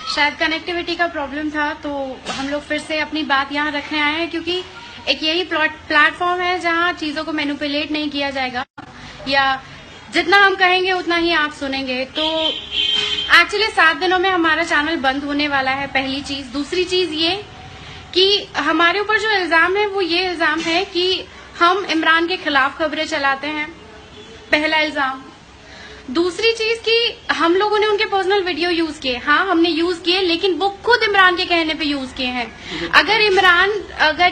शायद कनेक्टिविटी का प्रॉब्लम था, तो हम लोग फिर से अपनी बात यहाँ रखने आए हैं, क्योंकि एक यही प्लेटफॉर्म है जहाँ चीजों को मैनिपुलेट नहीं किया जाएगा, या जितना हम कहेंगे उतना ही आप सुनेंगे। तो एक्चुअली 7 दिनों में हमारा चैनल बंद होने वाला है, पहली चीज। दूसरी चीज ये कि हमारे ऊपर जो इल्जाम है वो ये इल्जाम है कि हम इमरान के खिलाफ खबरें चलाते हैं, पहला इल्जाम। दूसरी चीज कि हम लोगों ने उनके पर्सनल वीडियो यूज किए। हाँ, हमने यूज किए, लेकिन वो खुद इमरान के कहने पे यूज किए हैं। अगर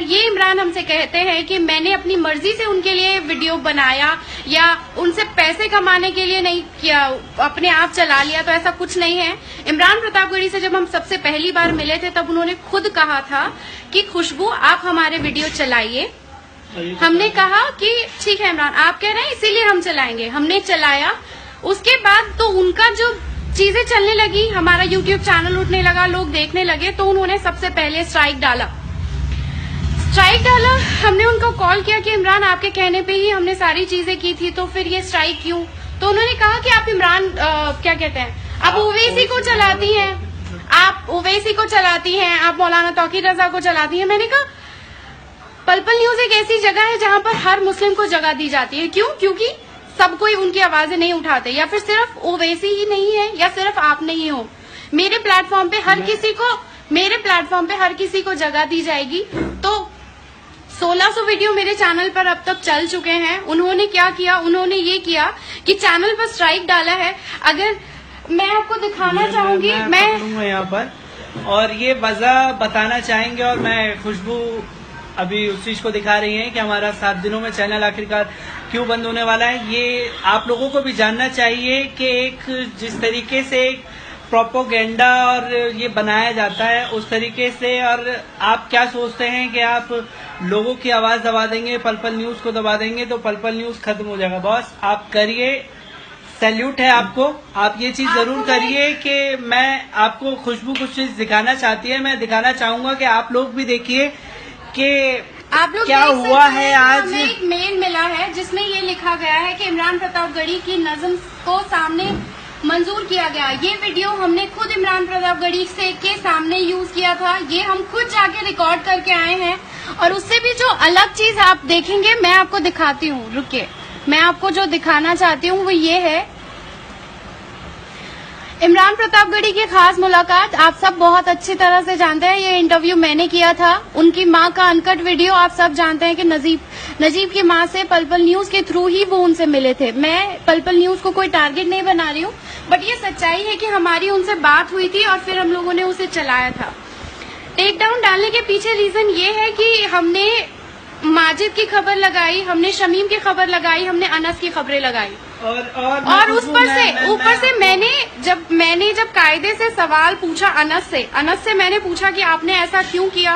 ये इमरान हमसे कहते हैं कि मैंने अपनी मर्जी से उनके लिए वीडियो बनाया या उनसे पैसे कमाने के लिए नहीं किया, अपने आप चला लिया, तो ऐसा कुछ नहीं है। इमरान प्रतापगढ़ी से जब हम सबसे पहली बार मिले थे तब उन्होंने खुद कहा था कि खुशबू आप हमारे वीडियो चलाइए। हमने कहा कि ठीक है इमरान, आप कह रहे हैं इसीलिए हम चलाएंगे। हमने चलाया। उसके बाद तो उनका जो चीजें चलने लगी, हमारा यूट्यूब चैनल उठने लगा, लोग देखने लगे, तो उन्होंने सबसे पहले स्ट्राइक डाला। हमने उनको कॉल किया कि इमरान आपके कहने पे ही हमने सारी चीजें की थी, तो फिर ये स्ट्राइक क्यों? तो उन्होंने कहा कि आप इमरान क्या कहते हैं, आप ओवैसी को चलाती हैं, आप मौलाना तौकीर रजा को चलाती हैं। मैंने कहा पल-पल न्यूज एक ऐसी जगह है जहां पर हर मुस्लिम को जगह दी जाती है। क्यों? क्योंकि सब कोई उनकी आवाजें नहीं उठाते, या फिर सिर्फ ओवैसी ही नहीं है, या सिर्फ आप नहीं हो। मेरे प्लेटफॉर्म पे हर किसी को जगह दी जाएगी। तो 1600 वीडियो मेरे चैनल पर अब तक चल चुके हैं। उन्होंने क्या किया? उन्होंने ये किया कि चैनल पर स्ट्राइक डाला है। अगर मैं आपको दिखाना चाहूंगी, मैं यहाँ पर, और ये वजह बताना चाहेंगे, और मैं खुशबू अभी उस चीज को दिखा रही हैं कि हमारा 7 दिनों में चैनल आखिरकार क्यों बंद होने वाला है। ये आप लोगों को भी जानना चाहिए कि एक जिस तरीके से प्रोपोगेंडा और ये बनाया जाता है उस तरीके से, और आप क्या सोचते हैं कि आप लोगों की आवाज दबा देंगे, पल-पल न्यूज को दबा देंगे तो पल-पल न्यूज खत्म हो जाएगा। बॉस आप करिए, सैल्यूट है आपको, आप ये चीज जरूर करिए कि मैं आपको खुशबू कुछ चीज दिखाना चाहती है, मैं दिखाना चाहूंगा कि आप लोग भी देखिए कि आप लोग क्या हुआ है। आज हमें एक मेल मिला है जिसमें ये लिखा गया है कि इमरान प्रतापगढ़ी की नज़्म को सामने मंजूर किया गया। ये वीडियो हमने खुद इमरान प्रतापगढ़ी से के सामने यूज किया था, ये हम खुद जाके रिकॉर्ड करके आए हैं। और उससे भी जो अलग चीज आप देखेंगे, मैं आपको दिखाती हूँ, रुकिए, मैं आपको जो दिखाना चाहती हूँ वो ये है। इमरान प्रतापगढ़ी की खास मुलाकात आप सब बहुत अच्छी तरह से जानते हैं। ये इंटरव्यू मैंने किया था। उनकी मां का अनकट वीडियो आप सब जानते हैं कि नजीब की मां से पल-पल न्यूज के थ्रू ही वो उनसे मिले थे। मैं पल-पल न्यूज को कोई टारगेट नहीं बना रही हूँ, बट ये सच्चाई है कि हमारी उनसे बात हुई थी और फिर हम लोगों ने उसे चलाया था। टेक डाउन डालने के पीछे रीजन ये है कि हमने माजिद की खबर लगाई, हमने शमीम की खबर लगाई, हमने अनस की खबरें लगाई, और ऊपर से मैंने जब कायदे से सवाल पूछा अनस से मैंने पूछा कि आपने ऐसा क्यों किया,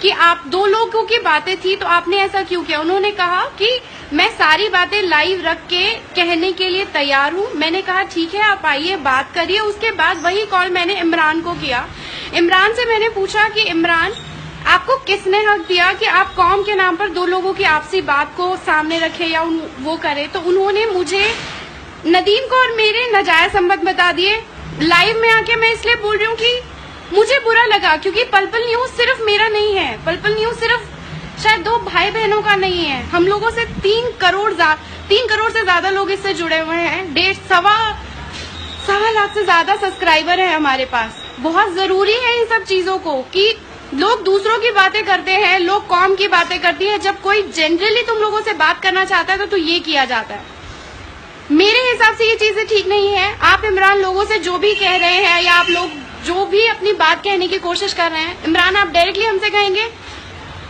कि आप 2 लोगों की बातें थी तो आपने ऐसा क्यों किया। उन्होंने कहा कि मैं सारी बातें लाइव रख के कहने के लिए तैयार हूँ। मैंने कहा ठीक है, आप आइए बात करिए। उसके बाद वही कॉल मैंने इमरान को किया। इमरान से मैंने पूछा कि इमरान, आपको किसने हक दिया कि आप कौम के नाम पर 2 लोगों की आपसी बात को सामने रखे या वो करे। तो उन्होंने मुझे नदीम को और मेरे नाजायज संबंध बता दिए लाइव में आके। मैं इसलिए बोल रही हूँ कि मुझे बुरा लगा, क्योंकि पल-पल न्यूज सिर्फ मेरा नहीं है, पल-पल न्यूज सिर्फ शायद 2 भाई बहनों का नहीं है। हम लोगों से 3 करोड़ से ज्यादा लोग इससे जुड़े हुए हैं। सवा लाख से ज्यादा सब्सक्राइबर है हमारे पास। बहुत जरूरी है इन सब चीजों को कि लोग दूसरों की बातें करते हैं, लोग कौम की बातें करती है। जब कोई जनरली तुम लोगों से बात करना चाहता है तो ये किया जाता है। मेरे हिसाब से ये चीजें ठीक नहीं है। आप इमरान लोगों से जो भी कह रहे हैं, या आप लोग जो भी अपनी बात कहने की कोशिश कर रहे हैं, इमरान आप डायरेक्टली हमसे कहेंगे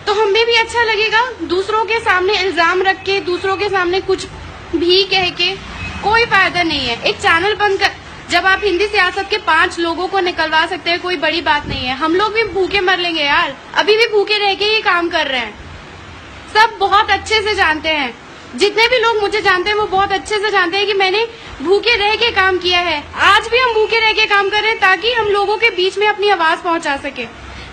तो हमें भी अच्छा लगेगा। दूसरों के सामने इल्जाम रख के, दूसरों के सामने कुछ भी कह के कोई फायदा नहीं है। एक चैनल बंद कर, जब आप हिंदी सियासत के 5 लोगों को निकलवा सकते हैं, कोई बड़ी बात नहीं है। हम लोग भी भूखे मर लेंगे यार, अभी भी भूखे रह के ये काम कर रहे हैं। सब बहुत अच्छे से जानते हैं, जितने भी लोग मुझे जानते हैं वो बहुत अच्छे से जानते हैं कि मैंने भूखे रह के काम किया है। आज भी हम भूखे रह के काम कर रहे हैं ताकि हम लोगों के बीच में अपनी आवाज पहुंचा सके।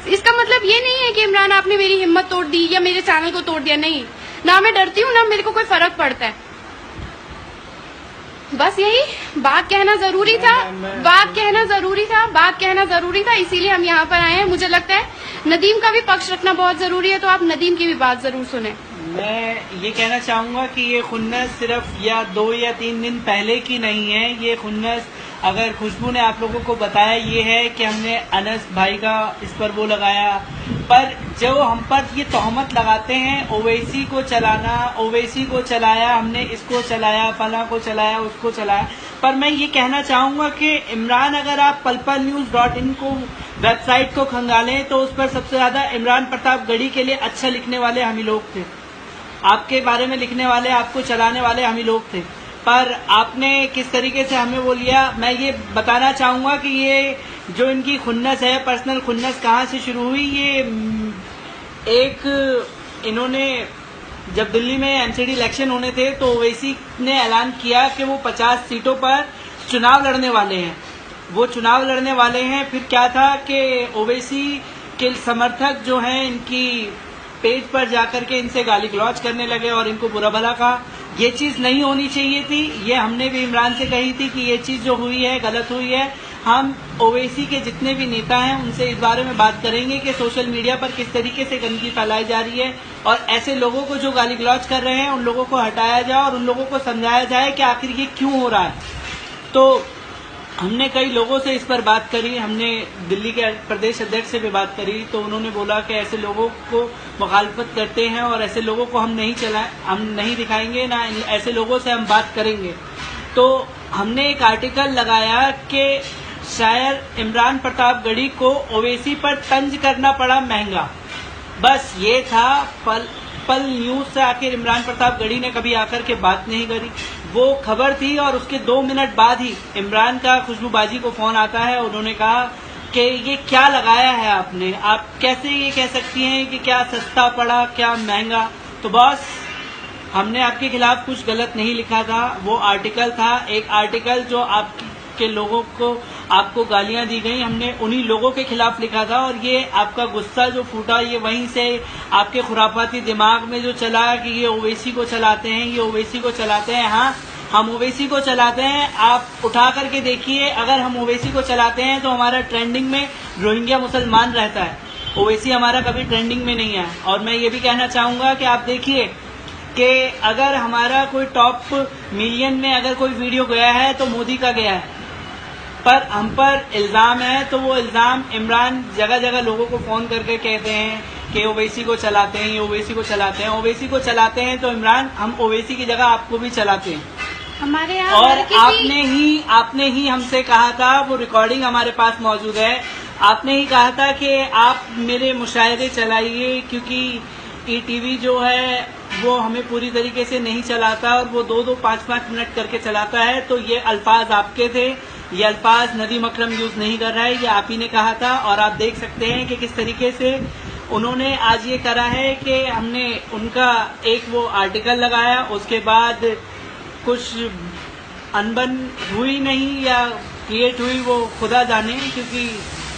इसका मतलब ये नहीं है कि इमरान आपने मेरी हिम्मत तोड़ दी या मेरे चैनल को तोड़ दिया। नहीं, ना मैं डरती हूँ, ना मेरे को कोई फर्क पड़ता है। बस यही बात कहना जरूरी था, बात कहना जरूरी था, इसीलिए हम यहाँ पर आए हैं। मुझे लगता है नदीम का भी पक्ष रखना बहुत जरूरी है, तो आप नदीम की भी बात जरूर सुने। मैं ये कहना चाहूँगा कि ये खुन्नस सिर्फ या 2 या 3 दिन पहले की नहीं है। ये खुन्नस अगर खुशबू ने आप लोगों को बताया ये है कि हमने अनस भाई का इस पर वो लगाया, पर जो हम पर ये तोहमत लगाते हैं ओवैसी को चलाना, ओवैसी को चलाया हमने, इसको चलाया, फला को चलाया, उसको चलाया। पर मैं ये कहना चाहूँगा कि इमरान, अगर आप palpalnews.in को वेबसाइट को खंगालें तो उस पर सबसे ज्यादा इमरान प्रतापगढ़ी के लिए अच्छा लिखने वाले हम ही लोग थे, आपके बारे में लिखने वाले, आपको चलाने वाले हम ही लोग थे। पर आपने किस तरीके से हमें वो लिया, मैं ये बताना चाहूँगा कि ये जो इनकी खुन्नस है, पर्सनल खुन्नस कहाँ से शुरू हुई। ये एक इन्होंने जब दिल्ली में एमसीडी इलेक्शन होने थे तो ओवैसी ने ऐलान किया कि वो 50 सीटों पर चुनाव लड़ने वाले हैं, वो चुनाव लड़ने वाले हैं। फिर क्या था कि ओवैसी के समर्थक जो हैं इनकी पेज पर जाकर के इनसे गाली गलौज करने लगे और इनको बुरा भला कहा। ये चीज नहीं होनी चाहिए थी, ये हमने भी इमरान से कही थी कि ये चीज जो हुई है गलत हुई है। हम ओवैसी के जितने भी नेता हैं उनसे इस बारे में बात करेंगे कि सोशल मीडिया पर किस तरीके से गंदगी फैलाई जा रही है और ऐसे लोगों को जो गाली गलौज कर रहे हैं उन लोगों को हटाया जाए और उन लोगों को समझाया जाए कि आखिर ये क्यों हो रहा है। तो हमने कई लोगों से इस पर बात करी, हमने दिल्ली के प्रदेश अध्यक्ष से भी बात करी, तो उन्होंने बोला कि ऐसे लोगों को मुखालफत करते हैं और ऐसे लोगों को हम नहीं दिखाएंगे, ना ऐसे लोगों से हम बात करेंगे। तो हमने एक आर्टिकल लगाया कि शायद इमरान प्रतापगढ़ी को ओवैसी पर तंज करना पड़ा महंगा। बस ये था। पल न्यूज से आखिर इमरान प्रतापगढ़ी ने कभी आकर के बात नहीं करी, वो खबर थी और उसके 2 मिनट बाद ही इमरान का खुशबू बाजी को फोन आता है। उन्होंने कहा कि ये क्या लगाया है आपने, आप कैसे ये कह सकती हैं कि क्या सस्ता पड़ा, क्या महंगा। तो बॉस, हमने आपके खिलाफ कुछ गलत नहीं लिखा था, वो आर्टिकल था, एक आर्टिकल जो आपके लोगों को, आपको गालियां दी गई, हमने उन्हीं लोगों के खिलाफ लिखा था। और ये आपका गुस्सा जो फूटा ये वहीं से आपके खुराफाती दिमाग में जो चला कि ये ओवैसी को चलाते हैं, ये ओवैसी को चलाते हैं। हाँ, हम ओवैसी को चलाते हैं। आप उठा करके देखिए, अगर हम ओवैसी को चलाते हैं तो हमारा ट्रेंडिंग में रोहिंग्या मुसलमान रहता है, ओवैसी हमारा कभी ट्रेंडिंग में नहीं है। और मैं ये भी कहना चाहूंगा कि आप देखिए कि अगर हमारा कोई टॉप मिलियन में अगर कोई वीडियो गया है तो मोदी का गया है, पर हम पर इल्जाम है तो वो इल्जाम इमरान जगह जगह लोगों को फोन करके कहते हैं कि ओवैसी को चलाते हैं, ये ओवैसी को चलाते हैं। ओवैसी को चलाते हैं तो इमरान, हम ओवैसी की जगह आपको भी चलाते हैं। हमारे यहाँ और आपने ही हमसे कहा था, वो रिकॉर्डिंग हमारे पास मौजूद है, आपने ही कहा था कि आप मेरे मुशायरे चलाइए क्योंकि ईटीवी जो है वो हमें पूरी तरीके से नहीं चलाता और वो 2-2, 5-5 मिनट करके चलाता है। तो ये अल्फाज आपके थे, ये अल्फाज नदीम अकरम यूज नहीं कर रहा है, ये आप ही ने कहा था। और आप देख सकते हैं कि किस तरीके से उन्होंने आज ये करा है कि हमने उनका एक वो आर्टिकल लगाया, उसके बाद कुछ अनबन हुई नहीं या क्रिएट हुई वो खुदा जाने, क्योंकि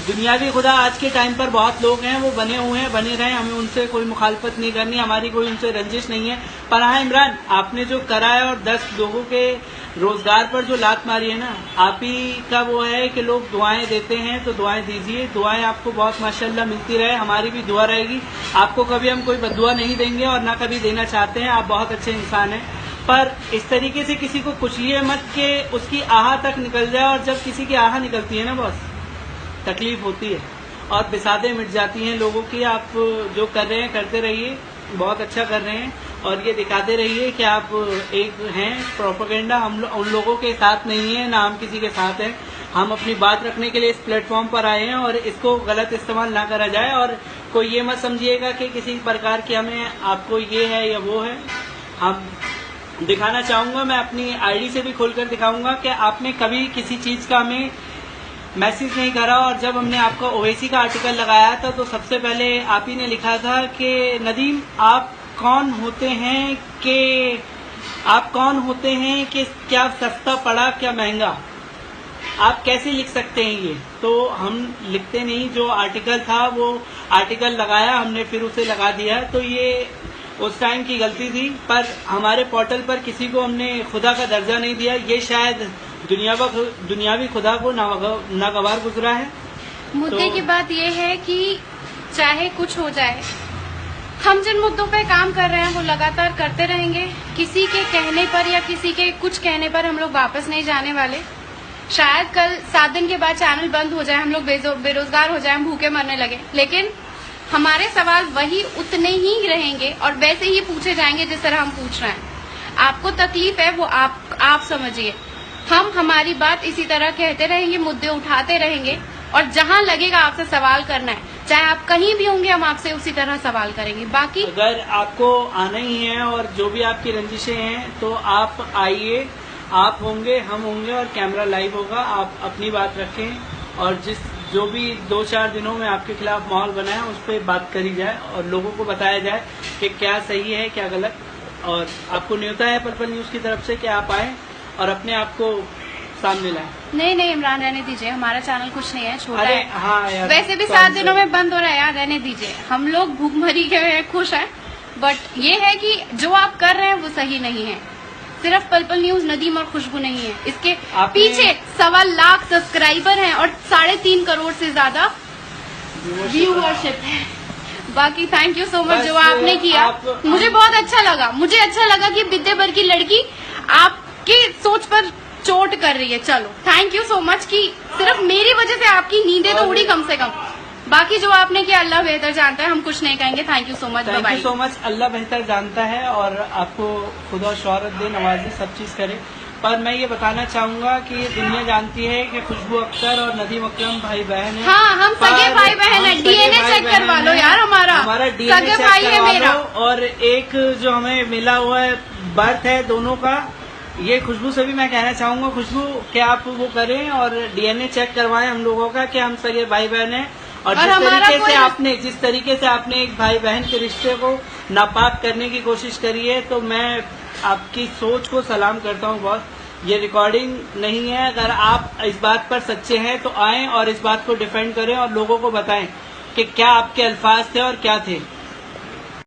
दुनियावी खुदा आज के टाइम पर बहुत लोग हैं, वो बने हुए हैं, बने रहे, हमें उनसे कोई मुखालफत नहीं करनी, हमारी कोई उनसे रंजिश नहीं है। पर हाँ इमरान, आपने जो करा है और 10 लोगों के रोजगार पर जो लात मारी है ना, आप ही का वो है कि लोग दुआएं देते हैं तो दुआएं दीजिए, दुआएं आपको बहुत माशाल्लाह मिलती रहे, हमारी भी दुआ रहेगी। आपको कभी हम कोई बद्दुआ नहीं देंगे और ना कभी देना चाहते हैं, आप बहुत अच्छे इंसान हैं। पर इस तरीके से किसी को कुचलिए मत के उसकी आह तक निकल जाए, और जब किसी की आह निकलती है ना बॉस, तकलीफ होती है और बिसादें मिट जाती हैं लोगों की। आप जो कर रहे हैं करते रहिए, बहुत अच्छा कर रहे हैं और ये दिखाते रहिए कि आप एक हैं। प्रोपेगेंडा हम उन लोगों के साथ नहीं है, ना हम किसी के साथ हैं। हम अपनी बात रखने के लिए इस प्लेटफॉर्म पर आए हैं और इसको गलत इस्तेमाल ना करा जाए। और कोई ये मत समझिएगा कि किसी प्रकार की हमें आपको ये है या वो है। हम दिखाना चाहूंगा, मैं अपनी आईडी से भी खोलकर दिखाऊंगा कि आपने कभी किसी चीज का हमें मैसेज नहीं करा। और जब हमने आपका ओवैसी का आर्टिकल लगाया था तो सबसे पहले आप ही ने लिखा था कि नदीम आप कौन होते हैं कि क्या सस्ता पड़ा क्या महंगा, आप कैसे लिख सकते हैं ये। तो हम लिखते नहीं, जो आर्टिकल था वो आर्टिकल लगाया हमने, फिर उसे लगा दिया। तो ये उस टाइम की गलती थी, पर हमारे पोर्टल पर किसी को हमने खुदा का दर्जा नहीं दिया। ये शायद दुनियावी खुदा को नागवार गुजरा है। मुद्दे की बात ये है कि चाहे कुछ हो जाए, हम जिन मुद्दों पे काम कर रहे हैं वो लगातार करते रहेंगे। किसी के कहने पर या किसी के कुछ कहने पर हम लोग वापस नहीं जाने वाले। शायद कल 7 दिन के बाद चैनल बंद हो जाए, हम लोग बेरोजगार हो जाए, हम भूखे मरने लगे, लेकिन हमारे सवाल वही उतने ही रहेंगे और वैसे ही पूछे जाएंगे जिस तरह हम पूछ रहे हैं। आपको तकलीफ है वो आप समझिए। हम हमारी बात इसी तरह कहते रहेंगे, मुद्दे उठाते रहेंगे और जहां लगेगा आपसे सवाल करना है, चाहे आप कहीं भी होंगे, हम आपसे उसी तरह सवाल करेंगे। बाकी अगर आपको आना ही है और जो भी आपकी रंजिशें हैं तो आप आइए, आप होंगे, हम होंगे और कैमरा लाइव होगा। आप अपनी बात रखें और जो भी 2-4 दिनों में आपके खिलाफ माहौल बना है उस पर बात करी जाए और लोगों को बताया जाए कि क्या सही है क्या गलत। और आपको न्योता है पर्पल न्यूज की तरफ से कि आप आए और अपने आप को सामने लाएं। नहीं इमरान, रहने दीजिए, हमारा चैनल कुछ नहीं है, छोटा है। हाँ यार, वैसे भी 7 दिनों में बंद हो रहा है यार, रहने दीजिए। हम लोग भूखमरी के खुश हैं, बट ये है कि जो आप कर रहे हैं वो सही नहीं है। सिर्फ पर्पल न्यूज, नदीम और खुशबू नहीं है, इसके पीछे 1.25 लाख सब्सक्राइबर हैं और 3.5 करोड़ से ज्यादा व्यूअरशिप है। बाकी थैंक यू सो मच जो आपने किया, मुझे बहुत अच्छा लगा। मुझे अच्छा लगा कि बिद्दे भर की लड़की आपकी सोच पर चोट कर रही है। चलो थैंक यू सो मच कि सिर्फ मेरी वजह से आपकी नींदें तो उड़ी कम से कम। बाकी जो आपने किया अल्लाह बेहतर जानता है, हम कुछ नहीं कहेंगे। Thank you so much, thank you so much. Allah बेहतर जानता है और आपको खुदा शोहरत दे, नवाजे, सब चीज करे। पर मैं ये बताना चाहूंगा कि ये दुनिया जानती है कि खुशबू अख्तर और नदीम अकरम भाई बहन है। हाँ, हम सगे भाई बहन है। डीएनए चेक करवा लो यार, हमारा डीएनए चेक करवा लो। और एक जो हमें मिला हुआ है बर्थ है दोनों का, ये खुशबू से भी मैं कहना चाहूंगा, खुशबू कि आप वो करें और डीएनए चेक करवाएं हम लोगों का कि हम सगे भाई बहन हैं। और जिस तरीके से आपने एक भाई बहन के रिश्ते को नापाक करने की कोशिश करी है, तो मैं आपकी सोच को सलाम करता हूँ बहुत। ये रिकॉर्डिंग नहीं है। अगर आप इस बात पर सच्चे हैं तो आएं और इस बात को डिफेंड करें और लोगों को बताएं कि क्या आपके अल्फाज थे और क्या थे।